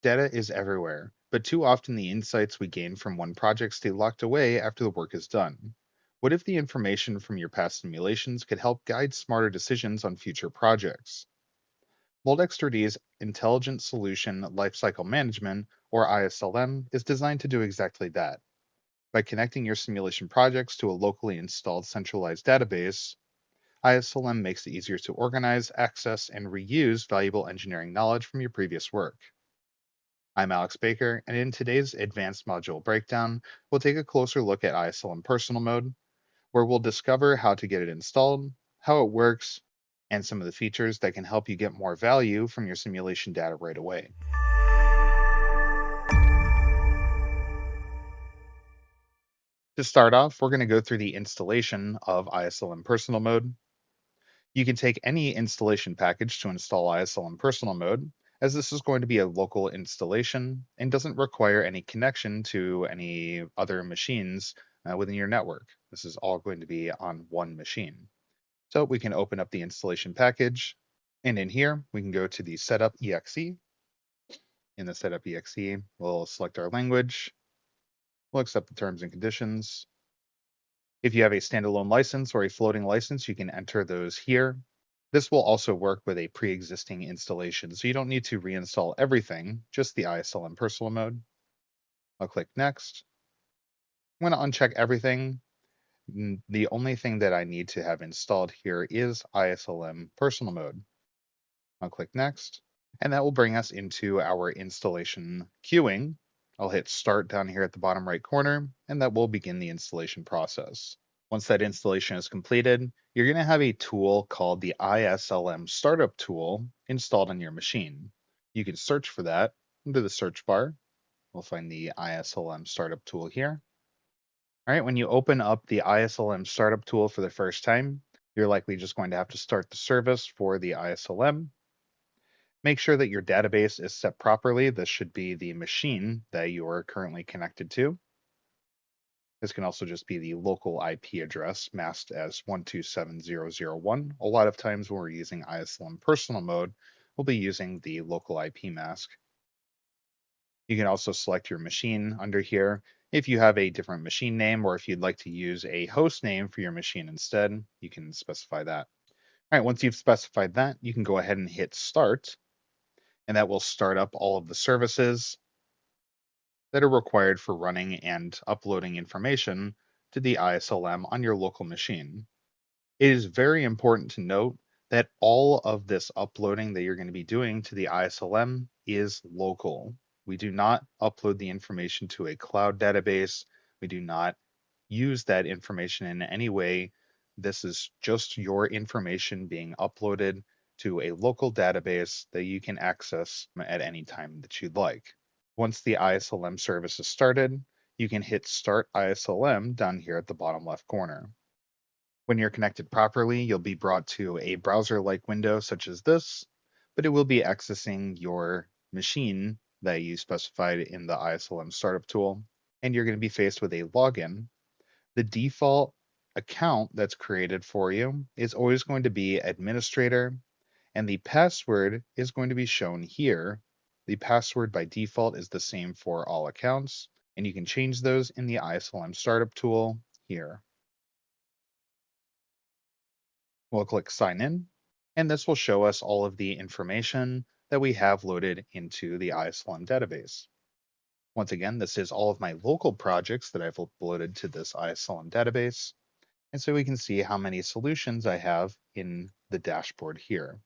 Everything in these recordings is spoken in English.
Data is everywhere, but too often the insights we gain from one project stay locked away after the work is done. What if the information from your past simulations could help guide smarter decisions on future projects? Moldex 3D's Intelligent Solution Lifecycle Management, or iSLM, is designed to do exactly that. By connecting your simulation projects to a locally installed centralized database, iSLM makes it easier to organize, access, and reuse valuable engineering knowledge from your previous work. I'm Alex Baker, and in today's advanced module breakdown, we'll take a closer look at iSLM Personal Mode, where we'll discover how to get it installed, how it works, and some of the features that can help you get more value from your simulation data right away. To start off, we're going to go through the installation of iSLM Personal Mode. You can take any installation package to install iSLM Personal Mode, as this is going to be a local installation and doesn't require any connection to any other machines within your network. This is all going to be on one machine. So we can open up the installation package, and in here, we can go to the Setup EXE. In the Setup EXE, we'll select our language, we'll accept the terms and conditions. If you have a standalone license or a floating license, you can enter those here. This will also work with a pre-existing installation, so you don't need to reinstall everything, just the iSLM Personal Mode. I'll click Next. I'm going to uncheck everything. The only thing that I need to have installed here is iSLM Personal Mode. I'll click Next, and that will bring us into our installation queuing. I'll hit Start down here at the bottom right corner, and that will begin the installation process. Once that installation is completed, you're going to have a tool called the iSLM Startup Tool installed on your machine. You can search for that under the search bar. We'll find the iSLM Startup Tool here. All right, when you open up the iSLM Startup Tool for the first time, you're likely just going to have to start the service for the iSLM. Make sure that your database is set properly. This should be the machine that you are currently connected to. This can also just be the local IP address masked as 127.0.0.1. A lot of times when we're using iSLM Personal Mode, we'll be using the local IP mask. You can also select your machine under here. If you have a different machine name or if you'd like to use a host name for your machine instead, you can specify that. All right, once you've specified that, you can go ahead and hit Start, and that will start up all of the services that are required for running and uploading information to the iSLM on your local machine. It is very important to note that all of this uploading that you're going to be doing to the iSLM is local. We do not upload the information to a cloud database. We do not use that information in any way. This is just your information being uploaded to a local database that you can access at any time that you'd like. Once the iSLM service is started, you can hit Start iSLM down here at the bottom left corner. When you're connected properly, you'll be brought to a browser-like window such as this, but it will be accessing your machine that you specified in the iSLM startup tool, and you're going to be faced with a login. The default account that's created for you is always going to be administrator, and the password is going to be shown here. The password by default is the same for all accounts, and you can change those in the iSLM startup tool here. We'll click sign in, and this will show us all of the information that we have loaded into the iSLM database. Once again, this is all of my local projects that I've uploaded to this iSLM database. And so we can see how many solutions I have in the dashboard here.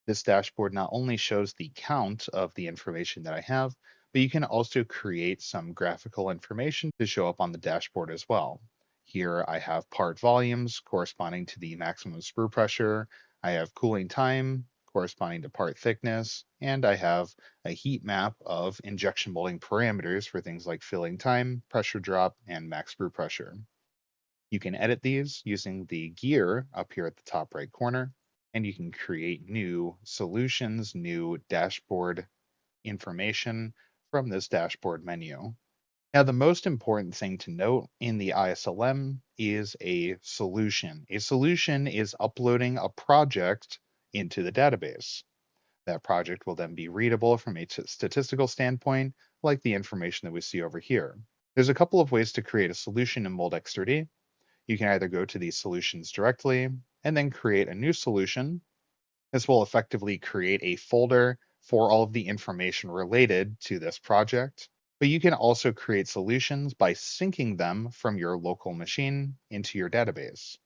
This dashboard not only shows the count of the information that I have, but you can also create some graphical information to show up on the dashboard as well. Here I have part volumes corresponding to the maximum sprue pressure. I have cooling time corresponding to part thickness, and I have a heat map of injection molding parameters for things like filling time, pressure drop, and max sprue pressure. You can edit these using the gear up here at the top right corner, and you can create new solutions, new dashboard information from this dashboard menu. Now, the most important thing to note in the iSLM is a solution. A solution is uploading a project into the database. That project will then be readable from a statistical standpoint, like the information that we see over here. There's a couple of ways to create a solution in Moldex 3D. You can either go to these solutions directly and then create a new solution. This will effectively create a folder for all of the information related to this project. But you can also create solutions by syncing them from your local machine into your database.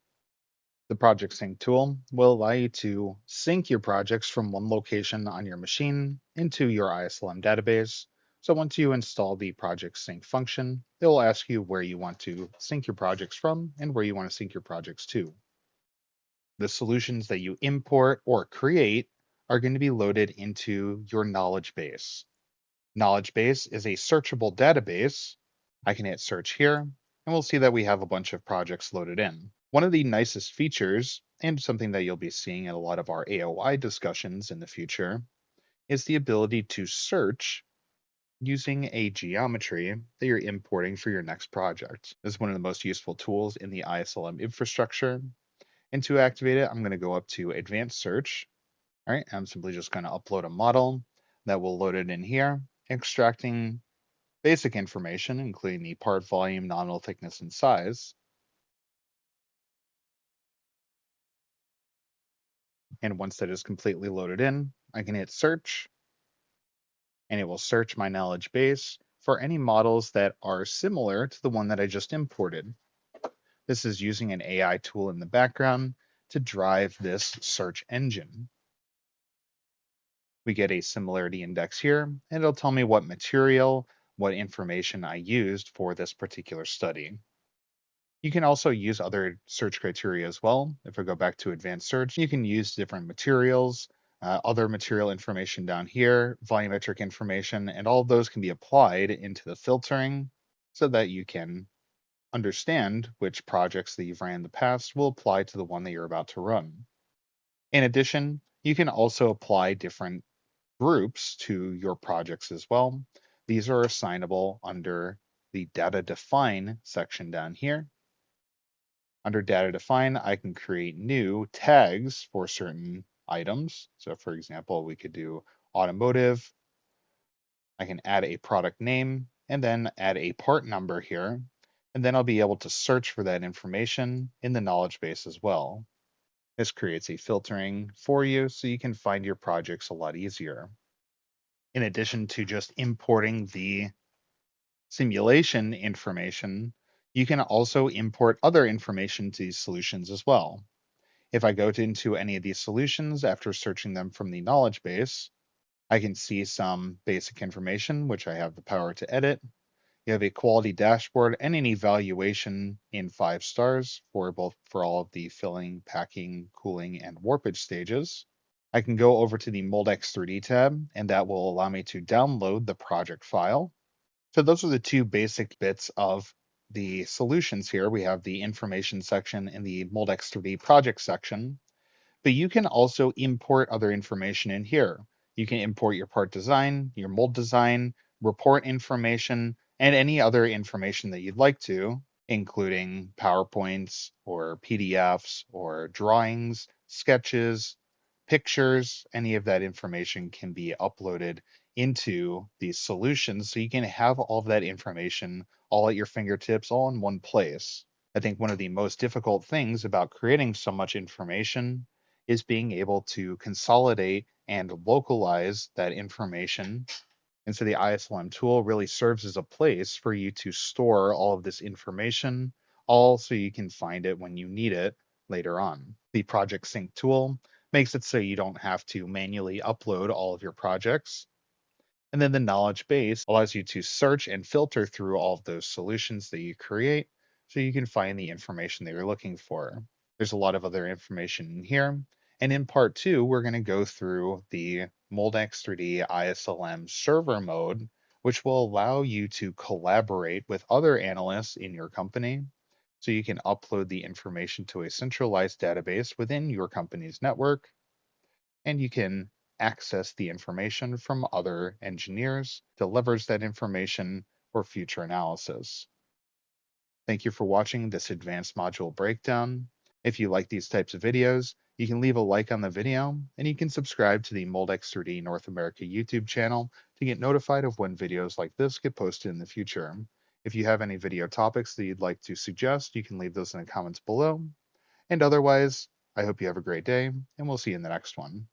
The Project Sync tool will allow you to sync your projects from one location on your machine into your iSLM database. So once you install the Project Sync function, it will ask you where you want to sync your projects from and where you want to sync your projects to. The solutions that you import or create are going to be loaded into your knowledge base. Knowledge base is a searchable database. I can hit search here, and we'll see that we have a bunch of projects loaded in. One of the nicest features, and something that you'll be seeing in a lot of our AOI discussions in the future, is the ability to search using a geometry that you're importing for your next project. This is one of the most useful tools in the iSLM infrastructure. And to activate it, I'm going to go up to Advanced Search. All right, I'm simply just going to upload a model that will load it in here, extracting basic information, including the part volume, nominal thickness, and size. And once that is completely loaded in, I can hit search, and it will search my knowledge base for any models that are similar to the one that I just imported. This is using an AI tool in the background to drive this search engine. We get a similarity index here, and it'll tell me what material, what information I used for this particular study. You can also use other search criteria as well. If I go back to advanced search, you can use different materials, other material information down here, volumetric information, and all of those can be applied into the filtering so that you can understand which projects that you've ran in the past will apply to the one that you're about to run. In addition, you can also apply different groups to your projects as well. These are assignable under the data define section down here. Under data define, I can create new tags for certain items. So for example, we could do automotive. I can add a product name and then add a part number here. And then I'll be able to search for that information in the knowledge base as well. This creates a filtering for you so you can find your projects a lot easier. In addition to just importing the simulation information, you can also import other information to these solutions as well. If I go into any of these solutions after searching them from the knowledge base, I can see some basic information, which I have the power to edit. You have a quality dashboard and an evaluation in 5 stars for all of the filling, packing, cooling, and warpage stages. I can go over to the Moldex 3D tab, and that will allow me to download the project file. So those are the two basic bits of the solutions here. We have the information section and the Moldex 3D project section, but you can also import other information in here. You can import your part design, your mold design, report information, and any other information that you'd like to, including PowerPoints or PDFs or drawings, sketches, pictures. Any of that information can be uploaded into these solutions so you can have all of that information all at your fingertips, all in one place. I think one of the most difficult things about creating so much information is being able to consolidate and localize that information. And so the iSLM tool really serves as a place for you to store all of this information, all so you can find it when you need it later on. The Project Sync tool makes it so you don't have to manually upload all of your projects. And then the knowledge base allows you to search and filter through all of those solutions that you create so you can find the information that you're looking for. There's a lot of other information in here. And in part 2, we're going to go through the Moldex 3D iSLM server mode, which will allow you to collaborate with other analysts in your company. So you can upload the information to a centralized database within your company's network, and you can access the information from other engineers to leverage that information for future analysis. Thank you for watching this advanced module breakdown. If you like these types of videos, You can leave a like on the video, and you can subscribe to the Moldex 3D North America YouTube channel to get notified of when videos like this get posted in the future. If you have any video topics that you'd like to suggest, you can leave those in the comments below. And otherwise, I hope you have a great day, and we'll see you in the next one.